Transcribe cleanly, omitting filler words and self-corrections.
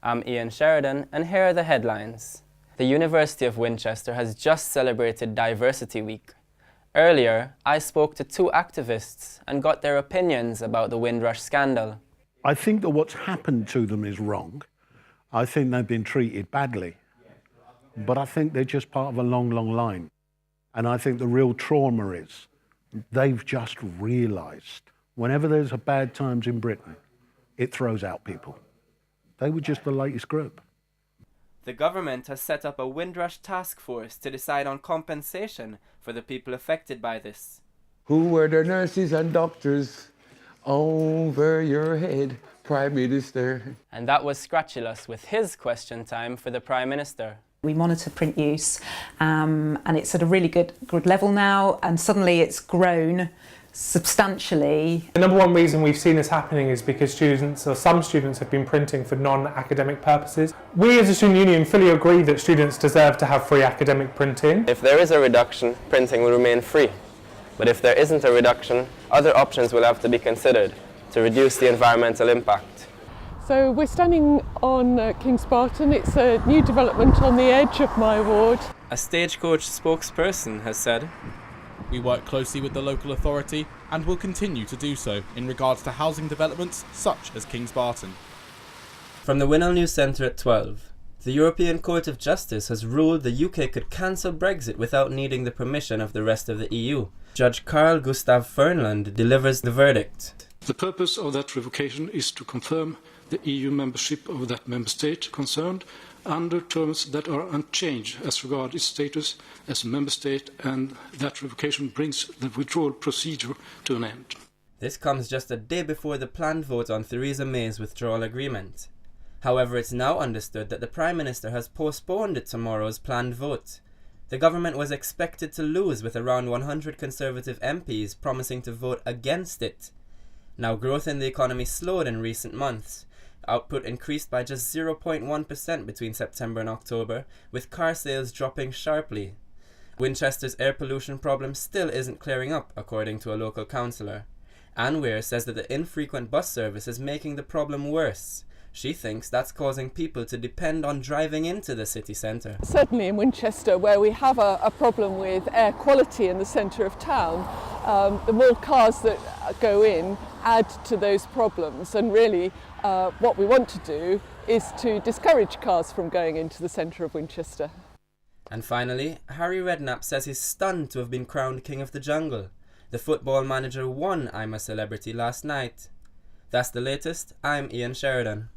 I'm Ian Sheridan, and here are the headlines. The University of Winchester has just celebrated Diversity Week. Earlier, I spoke to two activists and got their opinions about the Windrush scandal. I think that what's happened to them is wrong. I think they've been treated badly. But I think they're just part of a long, long line. And I think the real trauma is they've just realised whenever there's a bad times in Britain, it throws out people. They were just the latest group. The government has set up a Windrush task force to decide on compensation for the people affected by this. Who were the nurses and doctors over your head, Prime Minister? And that was Scratchulous with his question time for the Prime Minister. We monitor print use and it's at a really good level now, and suddenly it's grown substantially. The number one reason we've seen this happening is because some students have been printing for non-academic purposes. We as a student union fully agree that students deserve to have free academic printing. If there is a reduction, printing will remain free. But if there isn't a reduction, other options will have to be considered to reduce the environmental impact. So we're standing on King's Barton. It's a new development on the edge of my ward. A Stagecoach spokesperson has said, "We work closely with the local authority and will continue to do so in regards to housing developments such as King's Barton." From the Winnell News Centre at 12, the European Court of Justice has ruled the UK could cancel Brexit without needing the permission of the rest of the EU. Judge Carl Gustav Fernland delivers the verdict. The purpose of that revocation is to confirm the EU membership of that member state concerned under terms that are unchanged as regards its status as a member state, and that revocation brings the withdrawal procedure to an end. This comes just a day before the planned vote on Theresa May's withdrawal agreement. However, it's now understood that the Prime Minister has postponed tomorrow's planned vote. The government was expected to lose, with around 100 Conservative MPs promising to vote against it. Now, growth in the economy slowed in recent months. Output increased by just 0.1% between September and October, with car sales dropping sharply. Winchester's air pollution problem still isn't clearing up, according to a local councillor. Anne Weir says that the infrequent bus service is making the problem worse. She thinks that's causing people to depend on driving into the city centre. Certainly in Winchester, where we have a problem with air quality in the centre of town, the more cars that go in add to those problems, and really what we want to do is to discourage cars from going into the centre of Winchester. And finally, Harry Redknapp says he's stunned to have been crowned King of the Jungle. The football manager won I'm a Celebrity last night. That's the latest. I'm Ian Sheridan.